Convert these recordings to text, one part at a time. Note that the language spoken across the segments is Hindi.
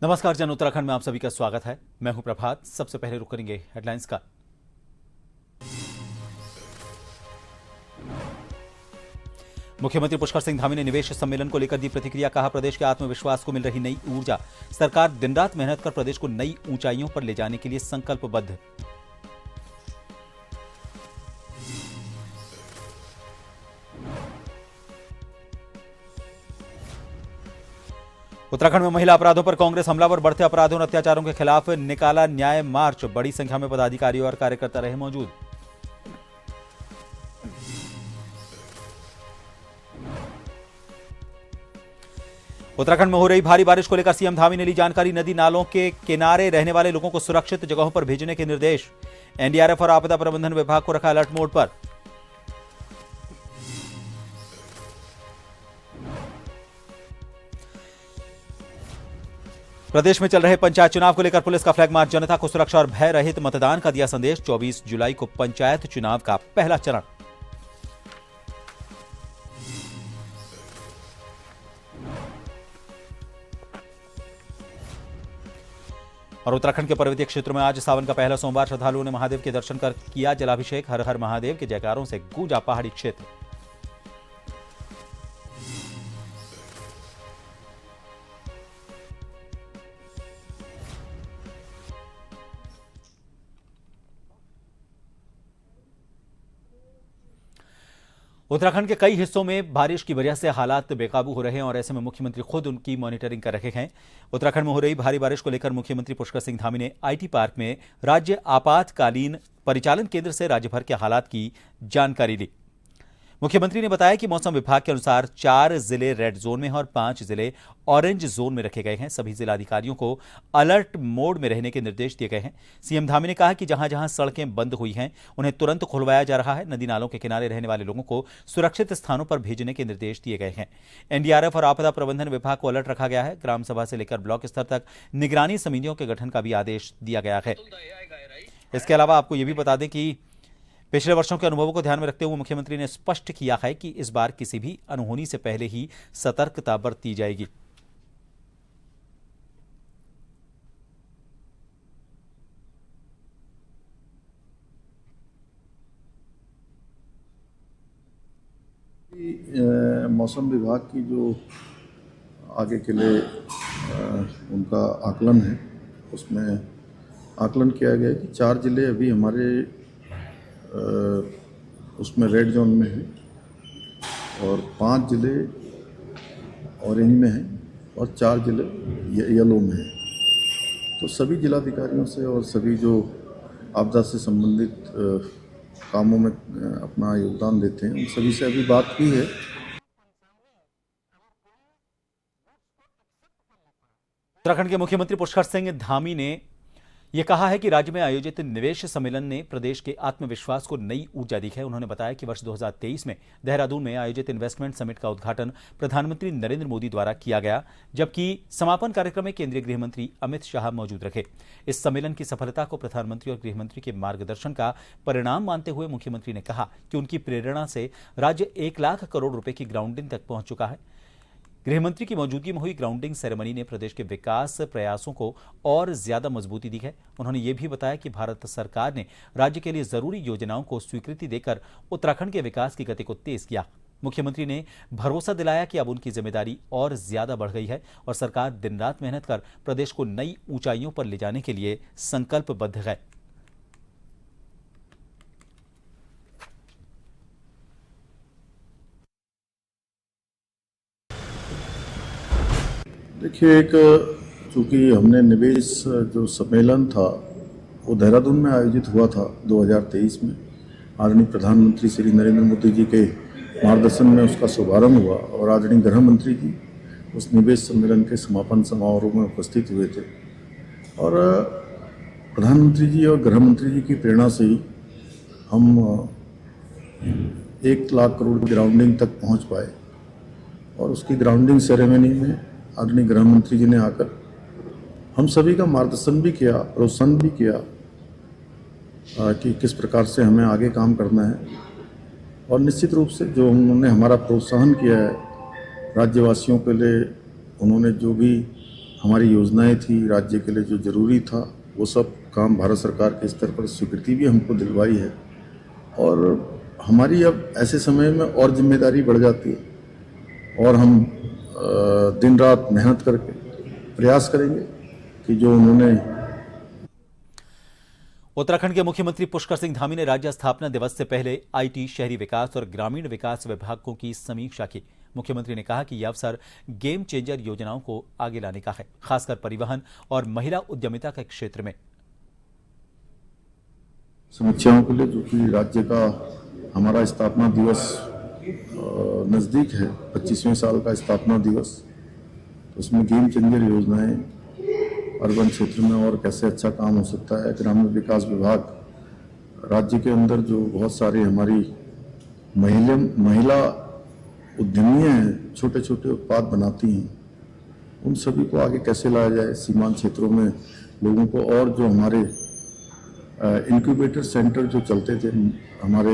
नमस्कार जन उत्तराखंड में आप सभी का स्वागत है। मैं हूं प्रभात। सबसे पहले रुक करेंगे हेडलाइंस का। मुख्यमंत्री पुष्कर सिंह धामी ने निवेश सम्मेलन को लेकर दी प्रतिक्रिया। कहा, प्रदेश के आत्मविश्वास को मिल रही नई ऊर्जा। सरकार दिन रात मेहनत कर प्रदेश को नई ऊंचाइयों पर ले जाने के लिए संकल्पबद्ध। उत्तराखंड में महिला अपराधों पर कांग्रेस हमलावर। बढ़ते अपराधों और अत्याचारों के खिलाफ निकाला न्याय मार्च। बड़ी संख्या में पदाधिकारी और कार्यकर्ता रहे मौजूद। उत्तराखंड में हो रही भारी बारिश को लेकर सीएम धामी ने ली जानकारी। नदी नालों के किनारे रहने वाले लोगों को सुरक्षित जगहों पर भेजने के निर्देश। एनडीआरएफ और आपदा प्रबंधन विभाग को रखा अलर्ट मोड पर। प्रदेश में चल रहे पंचायत चुनाव को लेकर पुलिस का फ्लैग मार्च। जनता को सुरक्षा और भय रहित मतदान का दिया संदेश। 24 जुलाई को पंचायत चुनाव का पहला चरण। और उत्तराखंड के पर्वतीय क्षेत्रों में आज सावन का पहला सोमवार। श्रद्धालुओं ने महादेव के दर्शन कर किया जलाभिषेक। हर हर महादेव के जयकारों से गूंजा पहाड़ी क्षेत्र। उत्तराखंड के कई हिस्सों में बारिश की वजह से हालात बेकाबू हो रहे हैं और ऐसे में मुख्यमंत्री खुद उनकी मॉनिटरिंग कर रहे हैं। उत्तराखंड में हो रही भारी बारिश को लेकर मुख्यमंत्री पुष्कर सिंह धामी ने आईटी पार्क में राज्य आपातकालीन परिचालन केंद्र से राज्य भर के हालात की जानकारी ली। मुख्यमंत्री ने बताया कि मौसम विभाग के अनुसार 4 जिले रेड जोन में हैं और 5 जिले ऑरेंज जोन में रखे गए हैं। सभी जिलाधिकारियों को अलर्ट मोड में रहने के निर्देश दिए गए हैं। सीएम धामी ने कहा कि जहां जहां सड़कें बंद हुई हैं उन्हें तुरंत खुलवाया जा रहा है। नदी नालों के किनारे रहने वाले लोगों को सुरक्षित स्थानों पर भेजने के निर्देश दिए गए हैं। एनडीआरएफ और आपदा प्रबंधन विभाग को अलर्ट रखा गया है। ग्राम सभा से लेकर ब्लॉक स्तर तक निगरानी समितियों के गठन का भी आदेश दिया गया है। इसके अलावा आपको यह भी बता दें कि पिछले वर्षों के अनुभवों को ध्यान में रखते हुए मुख्यमंत्री ने स्पष्ट किया है कि इस बार किसी भी अनहोनी से पहले ही सतर्कता बरती जाएगी। मौसम विभाग की जो आगे के लिए उनका आकलन है, उसमें आकलन किया गया कि 4 जिले अभी हमारे उसमें रेड जोन में है और 5 जिले ऑरेंज में हैं और 4 जिले येलो में हैं। तो सभी जिलाधिकारियों से और सभी जो आपदा से संबंधित कामों में अपना योगदान देते हैं उन सभी से अभी बात की है। उत्तराखंड के मुख्यमंत्री पुष्कर सिंह धामी ने यह कहा है कि राज्य में आयोजित निवेश सम्मेलन ने प्रदेश के आत्मविश्वास को नई ऊर्जा दी है। उन्होंने बताया कि वर्ष 2023 में देहरादून में आयोजित इन्वेस्टमेंट समिट का उद्घाटन प्रधानमंत्री नरेंद्र मोदी द्वारा किया गया, जबकि समापन कार्यक्रम में केंद्रीय गृह मंत्री अमित शाह मौजूद रहे। इस सम्मेलन की सफलता को प्रधानमंत्री और गृह मंत्री के मार्गदर्शन का परिणाम मानते हुए मुख्यमंत्री ने कहा कि उनकी प्रेरणा से राज्य 1 लाख करोड़ रुपए की ग्राउंडिंग तक पहुंच चुका है। गृहमंत्री की मौजूदगी में हुई ग्राउंडिंग सेरेमनी ने प्रदेश के विकास प्रयासों को और ज्यादा मजबूती दी है। उन्होंने ये भी बताया कि भारत सरकार ने राज्य के लिए जरूरी योजनाओं को स्वीकृति देकर उत्तराखंड के विकास की गति को तेज किया। मुख्यमंत्री ने भरोसा दिलाया कि अब उनकी जिम्मेदारी और ज्यादा बढ़ गई है और सरकार दिन रात मेहनत कर प्रदेश को नई ऊंचाइयों पर ले जाने के लिए संकल्पबद्ध है। देखिए, चूँकि हमने निवेश जो सम्मेलन था वो देहरादून में आयोजित हुआ था 2023 में। आदरणीय प्रधानमंत्री श्री नरेंद्र मोदी जी के मार्गदर्शन में उसका शुभारंभ हुआ और आदरणीय गृह मंत्री जी उस निवेश सम्मेलन के समापन समारोह में उपस्थित हुए थे। और प्रधानमंत्री जी और गृह मंत्री जी की प्रेरणा से ही हम 1 लाख करोड़ की ग्राउंडिंग तक पहुँच पाए और उसकी ग्राउंडिंग सेरेमनी में आदरणीय गृह मंत्री जी ने आकर हम सभी का मार्गदर्शन भी किया, प्रोत्साहन भी किया कि किस प्रकार से हमें आगे काम करना है। और निश्चित रूप से जो उन्होंने हमारा प्रोत्साहन किया है राज्यवासियों के लिए, उन्होंने जो भी हमारी योजनाएं थी राज्य के लिए जो जरूरी था, वो सब काम भारत सरकार के स्तर पर स्वीकृति भी हमको दिलवाई है। और हमारी अब ऐसे समय में और जिम्मेदारी बढ़ जाती है और हम दिन रात मेहनत करके प्रयास करेंगे कि जो उन्होंने। उत्तराखंड के मुख्यमंत्री पुष्कर सिंह धामी ने राज्य स्थापना दिवस से पहले आईटी, शहरी विकास और ग्रामीण विकास विभागों की समीक्षा की। मुख्यमंत्री ने कहा कि यह अवसर गेम चेंजर योजनाओं को आगे लाने का है, खासकर परिवहन और महिला उद्यमिता के क्षेत्र में। समीक्षाओं के लिए, जो कि राज्य का हमारा स्थापना दिवस नज़दीक है, 25वें साल का स्थापना दिवस, तो उसमें गेम चेंजर योजनाएं अर्बन क्षेत्र में और कैसे अच्छा काम हो सकता है। ग्रामीण विकास विभाग राज्य के अंदर जो बहुत सारी हमारी महिला उद्यमियां हैं, छोटे छोटे उत्पाद बनाती हैं, उन सभी को आगे कैसे लाया जाए। सीमांत क्षेत्रों में लोगों को, और जो हमारे इंक्यूबेटर सेंटर जो चलते थे हमारे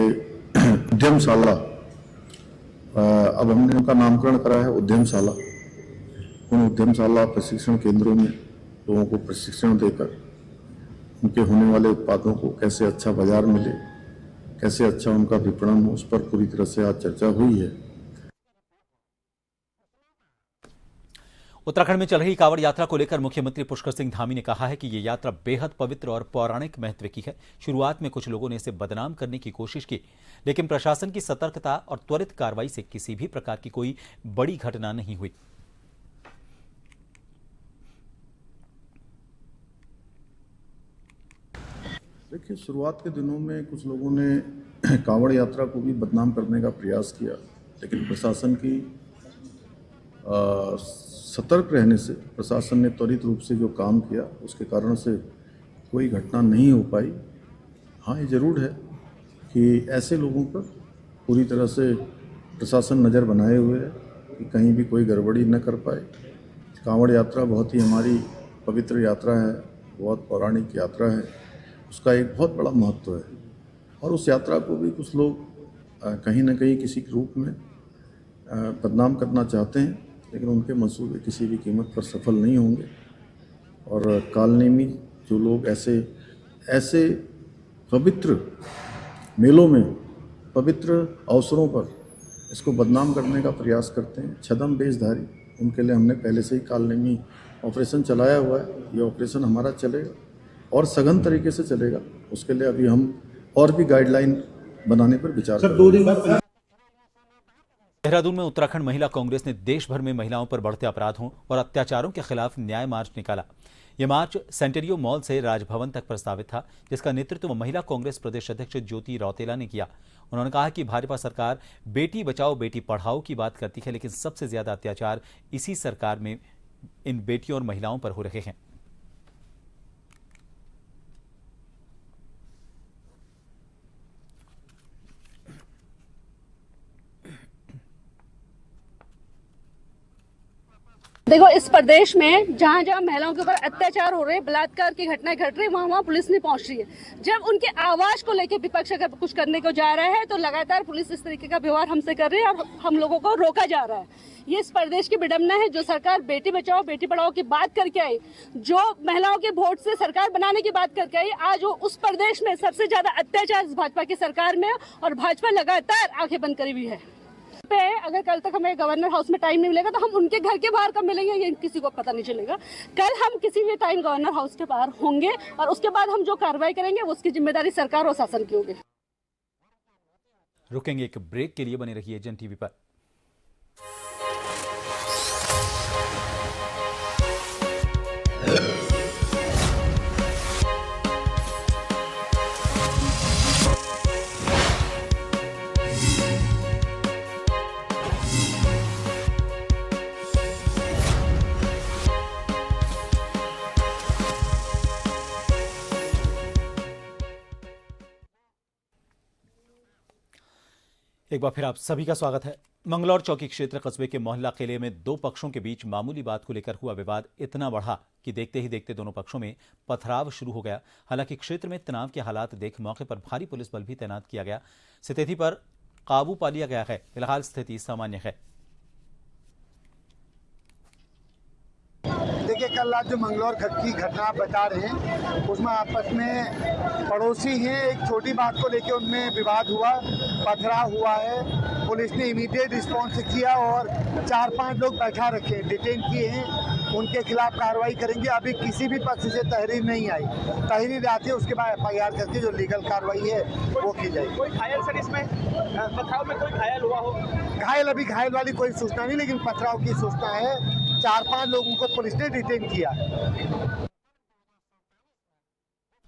उद्यमशाला, अब हमने उनका नामकरण करा है उद्यमशाला। उन उद्यमशाला प्रशिक्षण केंद्रों में लोगों को प्रशिक्षण देकर उनके होने वाले उत्पादों को कैसे अच्छा बाजार मिले, कैसे अच्छा उनका विपणन हो, उस पर पूरी तरह से आज चर्चा हुई है। उत्तराखंड में चल रही कांवड़ यात्रा को लेकर मुख्यमंत्री पुष्कर सिंह धामी ने कहा है कि यह यात्रा बेहद पवित्र और पौराणिक महत्व की है। शुरुआत में कुछ लोगों ने इसे बदनाम करने की कोशिश की, लेकिन प्रशासन की सतर्कता और त्वरित कार्रवाई से किसी भी प्रकार की कोई बड़ी घटना नहीं हुई। देखिए, शुरुआत के दिनों में कुछ लोगों ने कांवड़ यात्रा को भी बदनाम करने का प्रयास किया, लेकिन प्रशासन की सतर्क रहने से, प्रशासन ने त्वरित रूप से जो काम किया, उसके कारण से कोई घटना नहीं हो पाई। हाँ, ये जरूर है कि ऐसे लोगों पर पूरी तरह से प्रशासन नज़र बनाए हुए है कि कहीं भी कोई गड़बड़ी न कर पाए। कांवड़ यात्रा बहुत ही हमारी पवित्र यात्रा है, बहुत पौराणिक यात्रा है, उसका एक बहुत बड़ा महत्व है। और उस यात्रा को भी कुछ लोग कहीं ना कहीं किसी रूप में बदनाम करना चाहते हैं, लेकिन उनके मंसूबे किसी भी कीमत पर सफल नहीं होंगे। और कालनेमी जो लोग ऐसे पवित्र मेलों में, पवित्र अवसरों पर इसको बदनाम करने का प्रयास करते हैं, छद्म वेशधारी, उनके लिए हमने पहले से ही कालनेमी ऑपरेशन चलाया हुआ है। ये ऑपरेशन हमारा चलेगा और सघन तरीके से चलेगा। उसके लिए अभी हम और भी गाइडलाइन बनाने पर विचार कर रहे हैं। देहरादून में उत्तराखंड महिला कांग्रेस ने देश भर में महिलाओं पर बढ़ते अपराधों और अत्याचारों के खिलाफ न्याय मार्च निकाला। यह मार्च सेंटेरियो मॉल से राजभवन तक प्रस्तावित था, जिसका नेतृत्व महिला कांग्रेस प्रदेश अध्यक्ष ज्योति रौतेला ने किया। उन्होंने कहा कि भाजपा सरकार बेटी बचाओ बेटी पढ़ाओ की बात करती है, लेकिन सबसे ज्यादा अत्याचार इसी सरकार में इन बेटियों और महिलाओं पर हो रहे हैं। देखो, इस प्रदेश में जहाँ जहाँ महिलाओं के ऊपर अत्याचार हो रहे हैं, बलात्कार की घटनाएं घट रही है, वहाँ पुलिस नहीं पहुँच रही है। जब उनके आवाज को लेकर विपक्ष अगर कुछ करने को जा रहा है, तो लगातार पुलिस इस तरीके का व्यवहार हमसे कर रही है और हम लोगों को रोका जा रहा है। ये इस प्रदेश की विडंबना है। जो सरकार बेटी बचाओ बेटी पढ़ाओ की बात करके आई, जो महिलाओं के वोट से सरकार बनाने की बात करके आई, आज वो उस प्रदेश में सबसे ज्यादा अत्याचार भाजपा की सरकार में, और भाजपा लगातार आंखें बंद करी हुई है। अगर कल तक हमें गवर्नर हाउस में टाइम नहीं मिलेगा, तो हम उनके घर के बाहर कब मिलेंगे ये किसी को पता नहीं चलेगा। कल हम किसी भी टाइम गवर्नर हाउस के बाहर होंगे और उसके बाद हम जो कार्रवाई करेंगे उसकी जिम्मेदारी सरकार और शासन की होगी। रुकेंगे एक ब्रेक के लिए, बने रहिए जन टीवी पर। एक बार फिर आप सभी का स्वागत है। मंगलौर चौकी क्षेत्र कस्बे के मोहल्ला किले में दो पक्षों के बीच मामूली बात को लेकर हुआ विवाद इतना बढ़ा कि देखते ही देखते दोनों पक्षों में पथराव शुरू हो गया। हालांकि क्षेत्र में तनाव के हालात देख मौके पर भारी पुलिस बल भी तैनात किया गया, स्थिति पर काबू पा लिया गया है। फिलहाल स्थिति सामान्य है। देखिए, कल रात जो मंगलौर की घटना आप बता रहे हैं, उसमें आपस में पड़ोसी हैं, एक छोटी बात को लेकर उनमें विवाद हुआ, पथराव हुआ है। पुलिस ने इमीडिएट रिस्पॉन्स किया और 4-5 लोग बैठा रखे हैं, डिटेन किए हैं, उनके खिलाफ कार्रवाई करेंगे। अभी किसी भी पक्ष से तहरीर नहीं आई, तहरीर आती है उसके बाद FIR करके जो लीगल कार्रवाई है वो की जाएगी। कोई घायल सर इसमें पथराव में कोई घायल हुआ हो? घायल वाली कोई सूचना नहीं, लेकिन पथराव की सूचना है। 4-5 लोगों को पुलिस ने डिटेन किया है।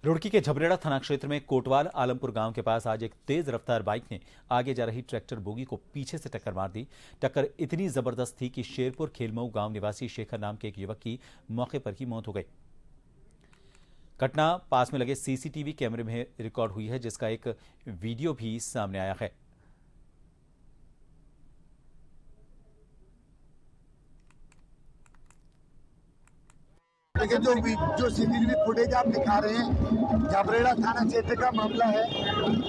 रुड़की के झबरेड़ा थाना क्षेत्र में कोटवाल आलमपुर गांव के पास आज एक तेज रफ्तार बाइक ने आगे जा रही ट्रैक्टर बोगी को पीछे से टक्कर मार दी। टक्कर इतनी जबरदस्त थी कि शेरपुर खेलमऊ गांव निवासी शेखर नाम के एक युवक की मौके पर ही मौत हो गई। घटना पास में लगे CCTV कैमरे में रिकॉर्ड हुई है, जिसका एक वीडियो भी सामने आया है। लेकिन जो CCTV फुटेज आप दिखा रहे हैं, झबरेड़ा थाना क्षेत्र का मामला है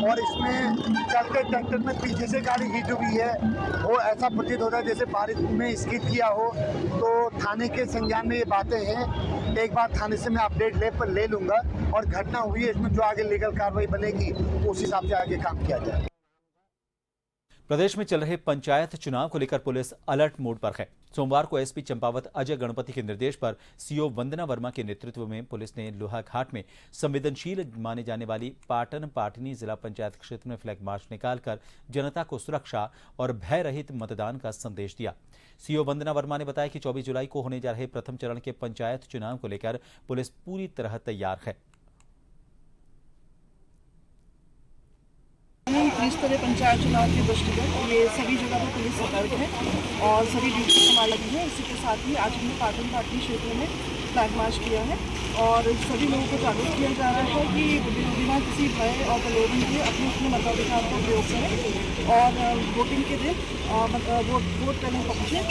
और इसमें चलते ट्रैक्टर में पीछे से गाड़ी हिट हुई है। वो ऐसा प्रतीत होता है जैसे बारिश में स्किड किया हो। तो थाने के संज्ञान में ये बातें हैं, एक बार थाने से मैं अपडेट ले लूंगा और घटना हुई है, इसमें जो आगे लीगल कार्रवाई बनेगी उस हिसाब से आगे काम किया जाए। प्रदेश में चल रहे पंचायत चुनाव को लेकर पुलिस अलर्ट मोड पर है। सोमवार को SP चंपावत अजय गणपति के निर्देश पर CO वंदना वर्मा के नेतृत्व में पुलिस ने लोहाघाट में संवेदनशील माने जाने वाली पाटन पाटनी जिला पंचायत क्षेत्र में फ्लैग मार्च निकालकर जनता को सुरक्षा और भय रहित मतदान का संदेश दिया। CO वंदना वर्मा ने बताया कि 24 जुलाई को होने जा रहे प्रथम चरण के पंचायत चुनाव को लेकर पुलिस पूरी तरह तैयार है। त्रिस्तरीय पंचायत चुनाव के दृष्टिगत ये सभी जगह पर पुलिस सतर्क है और सभी ड्यूटी हमारी लगी है। इसी के साथ ही आज हमने पाटन पाटनी क्षेत्र में फ्लैग मार्च किया है और सभी लोगों को जागरूक किया जा रहा है कि बिना किसी भय और प्रलोभन के अपने अपने मताधिकार का प्रयोग करें और वोटिंग के दिन वोट करने पहुँचे।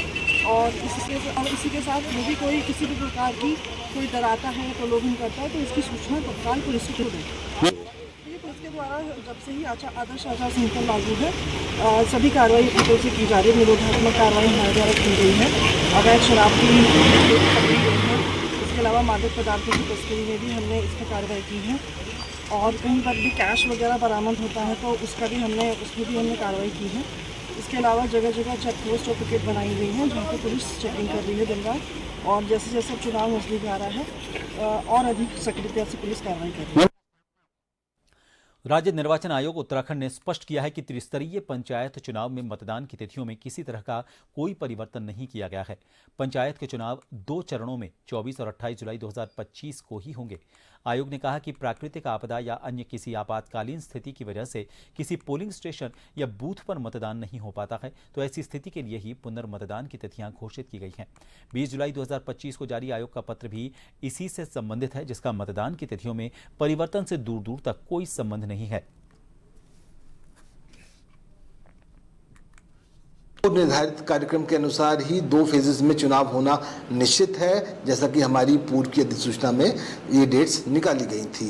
और इसी के साथ यदि कोई किसी भी प्रकार की कोई डराता है, प्रलोभन करता है तो इसकी सूचना तत्काल पुलिस को दें। पुलिस के द्वारा जब से ही आदर्श आचार संहिता लागू है, सभी कार्रवाई की से की जा रही है। निरोधात्मक कार्रवाई हमारे द्वारा की गई है। अवैध शराब की पकड़ी गई है। इसके अलावा मादक पदार्थों की तस्करी में भी हमने इस पर कार्रवाई की है और कहीं पर भी कैश वगैरह बरामद होता है तो उसमें भी हमने कार्रवाई की है। इसके अलावा जगह जगह चेक पोस्ट और पिकेट बनाई गई हैं जहाँ पर पुलिस चेकिंग कर रही है दिन रात। और जैसे जैसे चुनाव नजदीक आ रहा है और अधिक सक्रियता से पुलिस कार्रवाई कर रही है। राज्य निर्वाचन आयोग उत्तराखंड ने स्पष्ट किया है कि त्रिस्तरीय पंचायत चुनाव में मतदान की तिथियों में किसी तरह का कोई परिवर्तन नहीं किया गया है। पंचायत के चुनाव 2 चरणों में 24 और 28 जुलाई 2025 को ही होंगे। आयोग ने कहा कि प्राकृतिक आपदा या अन्य किसी आपातकालीन स्थिति की वजह से किसी पोलिंग स्टेशन या बूथ पर मतदान नहीं हो पाता है तो ऐसी स्थिति के लिए ही पुनर्मतदान की तिथियां घोषित की गई हैं। 20 जुलाई 2025 को जारी आयोग का पत्र भी इसी से संबंधित है, जिसका मतदान की तिथियों में परिवर्तन से दूर दूर तक कोई संबंध नहीं है। निर्धारित कार्यक्रम के अनुसार ही 2 फेजेस में चुनाव होना निश्चित है, जैसा कि हमारी पूर्व की अधिसूचना में ये डेट्स निकाली गई थी।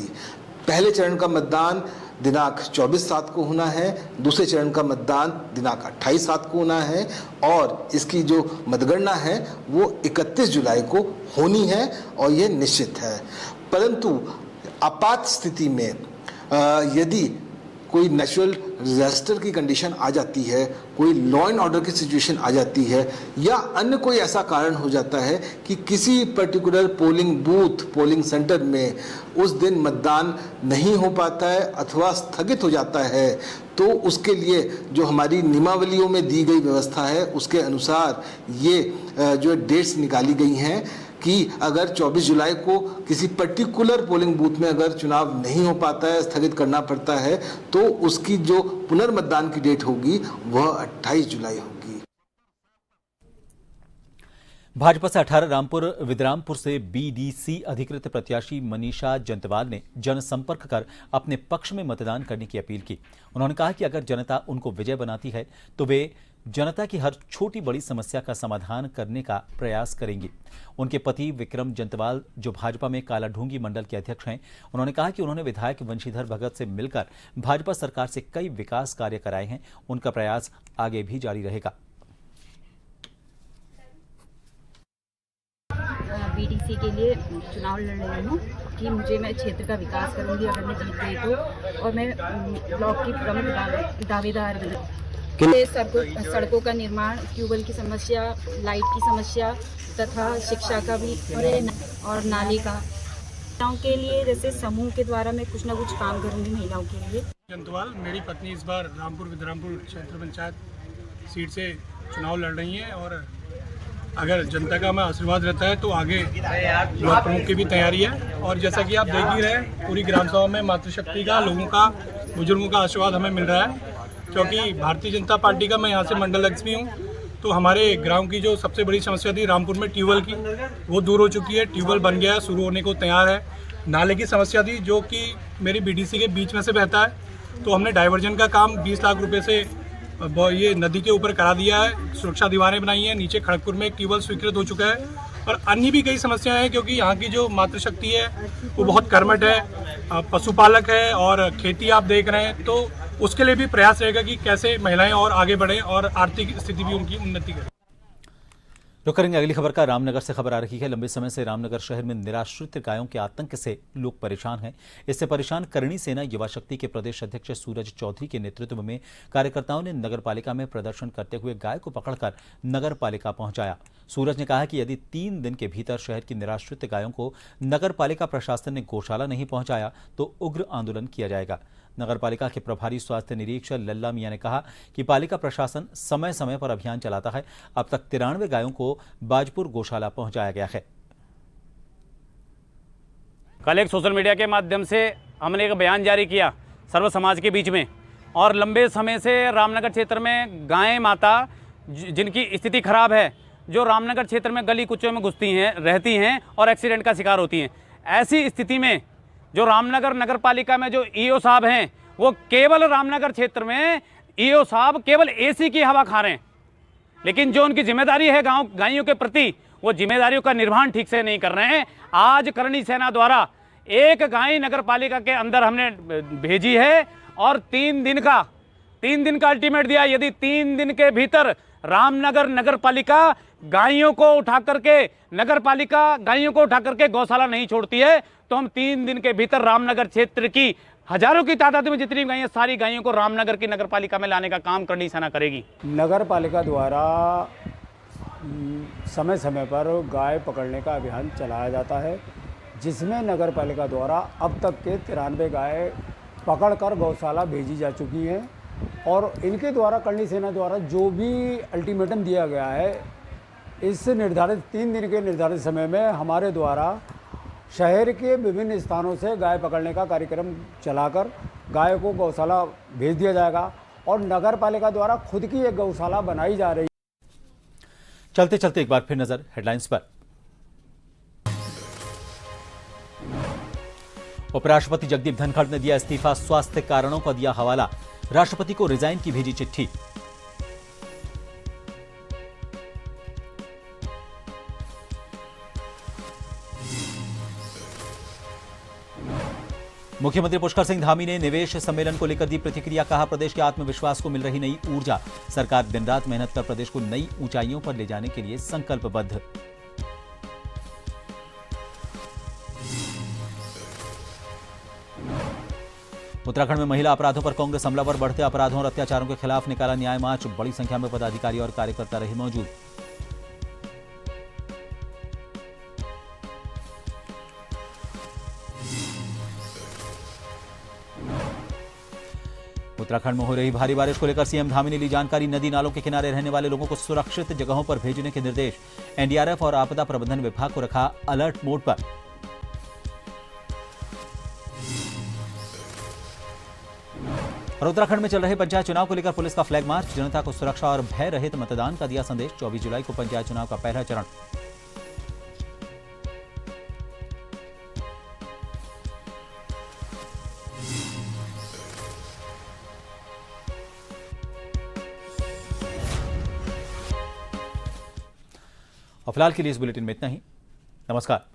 पहले चरण का मतदान दिनांक 24/7 को होना है, दूसरे चरण का मतदान दिनांक 28/7 को होना है और इसकी जो मतगणना है वो 31 जुलाई को होनी है और ये निश्चित है। परंतु आपात स्थिति में यदि कोई नेचुरल डिजास्टर की कंडीशन आ जाती है, कोई लॉ एंड ऑर्डर की सिचुएशन आ जाती है या अन्य कोई ऐसा कारण हो जाता है कि किसी particular polling booth, polling centre में उस दिन मतदान नहीं हो पाता है अथवा स्थगित हो जाता है, तो उसके लिए जो हमारी नियमावलियों में दी गई व्यवस्था है उसके अनुसार ये जो डेट्स निकाली गई हैं कि अगर 24 जुलाई को किसी पर्टिकुलर पोलिंग बूथ में अगर चुनाव नहीं हो पाता है, स्थगित करना पड़ता है, तो उसकी जो पुनर्मतदान की डेट होगी वह 28 जुलाई होगी। भाजपा से 18 रामपुर विद्रामपुर से BDC अधिकृत प्रत्याशी मनीषा जंतवाल ने जनसंपर्क कर अपने पक्ष में मतदान करने की अपील की। उन्होंने कहा कि अगर जनता उनको विजय बनाती है तो वे जनता की हर छोटी बड़ी समस्या का समाधान करने का प्रयास करेंगी। उनके पति विक्रम जंतवाल जो भाजपा में कालाढूंगी मंडल के अध्यक्ष हैं, उन्होंने कहा कि उन्होंने विधायक वंशीधर भगत से मिलकर भाजपा सरकार से कई विकास कार्य कराए हैं। उनका प्रयास आगे भी जारी रहेगा। BDC पार्टी के लिए चुनाव लड़ रही हूँ कि मैं क्षेत्र का विकास करूँगी अगर मैं जीत गई तो, और मैं ब्लॉक की प्रमुख दावेदार भी। सड़कों का निर्माण, ट्यूबवेल की समस्या, लाइट की समस्या तथा शिक्षा का भी और नाली का महिलाओं के लिए जैसे समूह के द्वारा मैं कुछ ना कुछ काम करूँगी महिलाओं के लिए। जंतवाल, मेरी पत्नी इस बार रामपुर विद्रामपुर क्षेत्र पंचायत सीट से चुनाव लड़ रही हैं और अगर जनता का हमें आशीर्वाद रहता है तो आगे ब्लॉक प्रमुख की भी तैयारी है। और जैसा कि आप देख ही रहे हैं, पूरी ग्राम सभा में मातृशक्ति का, लोगों का, बुजुर्गों का आशीर्वाद हमें मिल रहा है, क्योंकि भारतीय जनता पार्टी का मैं यहाँ से मंडल अध्यक्ष भी हूँ। तो हमारे ग्राम की जो सबसे बड़ी समस्या थी रामपुर में ट्यूबवेल की, वो दूर हो चुकी है। ट्यूबवेल बन गया है, शुरू होने को तैयार है। नाले की समस्या थी जो कि मेरी बीडीसी के बीच में से बहता है, तो हमने डाइवर्जन का काम 20 लाख रुपए से ये नदी के ऊपर करा दिया है। सुरक्षा दीवारें बनाई हैं। नीचे खड़गपुर में एक ट्यूबवेल स्वीकृत हो चुका है और अन्य भी कई समस्याएं हैं, क्योंकि यहाँ की जो मातृशक्ति है वो बहुत कर्मठ है, पशुपालक है और खेती आप देख रहे हैं। तो उसके लिए भी प्रयास रहेगा कि कैसे महिलाएं और आगे बढ़ें और आर्थिक स्थिति भी उनकी उन्नति करें। रुक करेंगे अगली खबर का। रामनगर से खबर आ रही है। लंबे समय से रामनगर शहर में निराश्रित गायों के आतंक से लोग परेशान हैं। इससे परेशान करणी सेना युवा शक्ति के प्रदेश अध्यक्ष सूरज चौधरी के नेतृत्व में कार्यकर्ताओं ने नगरपालिका में प्रदर्शन करते हुए गाय को पकड़कर नगरपालिका पहुंचाया। सूरज ने कहा कि यदि 3 दिन के भीतर शहर की निराश्रित गायों को नगरपालिका प्रशासन ने गौशाला नहीं पहुंचाया तो उग्र आंदोलन किया जाएगा। नगरपालिका के प्रभारी स्वास्थ्य निरीक्षक लल्ला मियां ने कहा कि पालिका प्रशासन समय समय पर अभियान चलाता है। अब तक 93 गायों को बाजपुर गौशाला पहुंचाया गया है। कल एक सोशल मीडिया के माध्यम से हमने एक बयान जारी किया सर्व समाज के बीच में, और लंबे समय से रामनगर क्षेत्र में गायें माता जिनकी स्थिति खराब है, जो रामनगर क्षेत्र में गली कुचों में घुसती हैं, रहती हैं और एक्सीडेंट का शिकार होती हैं। ऐसी स्थिति में जो रामनगर नगर पालिका में जो ईओ साहब हैं, वो केवल रामनगर क्षेत्र में ईओ साहब केवल एसी की हवा खा रहे हैं, लेकिन जो उनकी जिम्मेदारी है गायों के प्रति, वो जिम्मेदारियों का निर्वहन ठीक से नहीं कर रहे हैं। आज करणी सेना द्वारा एक गाय नगर पालिका के अंदर हमने भेजी है और 3 दिन का अल्टीमेट दिया। यदि 3 दिन के भीतर रामनगर नगर पालिका गायों को उठा करके गौशाला नहीं छोड़ती है तो हम 3 दिन के भीतर रामनगर क्षेत्र की हजारों की तादाद में जितनी गायें, सारी गायों को रामनगर की नगर पालिका में लाने का काम करणी सेना करेगी। नगर पालिका द्वारा समय समय पर गाय पकड़ने का अभियान चलाया जाता है, जिसमें नगर पालिका द्वारा अब तक के 93 गाय पकड़कर गौशाला भेजी जा चुकी हैं। और इनके द्वारा करणी सेना द्वारा जो भी अल्टीमेटम दिया गया है, इस निर्धारित 3 दिन के निर्धारित समय में हमारे द्वारा शहर के विभिन्न स्थानों से गाय पकड़ने का कार्यक्रम चलाकर गाय को गौशाला भेज दिया जाएगा और नगर पालिका द्वारा खुद की एक गौशाला बनाई जा रही है। चलते चलते एक बार फिर नजर हेडलाइंस पर। उपराष्ट्रपति जगदीप धनखड़ ने दिया इस्तीफा, स्वास्थ्य कारणों का दिया हवाला। राष्ट्रपति को रिजाइन की भेजी चिट्ठी। मुख्यमंत्री पुष्कर सिंह धामी ने निवेश सम्मेलन को लेकर दी प्रतिक्रिया। कहा, प्रदेश के आत्मविश्वास को मिल रही नई ऊर्जा। सरकार दिन रात मेहनत कर प्रदेश को नई ऊंचाइयों पर ले जाने के लिए संकल्पबद्ध। उत्तराखंड में महिला अपराधों पर कांग्रेस हमलावर। बढ़ते अपराधों और अत्याचारों के खिलाफ निकाला न्याय मार्च। बड़ी संख्या में पदाधिकारी और कार्यकर्ता रहे मौजूद। उत्तराखंड में हो रही भारी बारिश को लेकर सीएम धामी ने ली जानकारी। नदी नालों के किनारे रहने वाले लोगों को सुरक्षित जगहों पर भेजने के निर्देश। एनडीआरएफ और आपदा प्रबंधन विभाग को रखा अलर्ट मोड पर। और उत्तराखंड में चल रहे पंचायत चुनाव को लेकर पुलिस का फ्लैग मार्च। जनता को सुरक्षा और भय रहित मतदान का दिया संदेश। 24 जुलाई को पंचायत चुनाव का पहला चरण। और फिलहाल के लिए इस बुलेटिन में इतना ही। नमस्कार।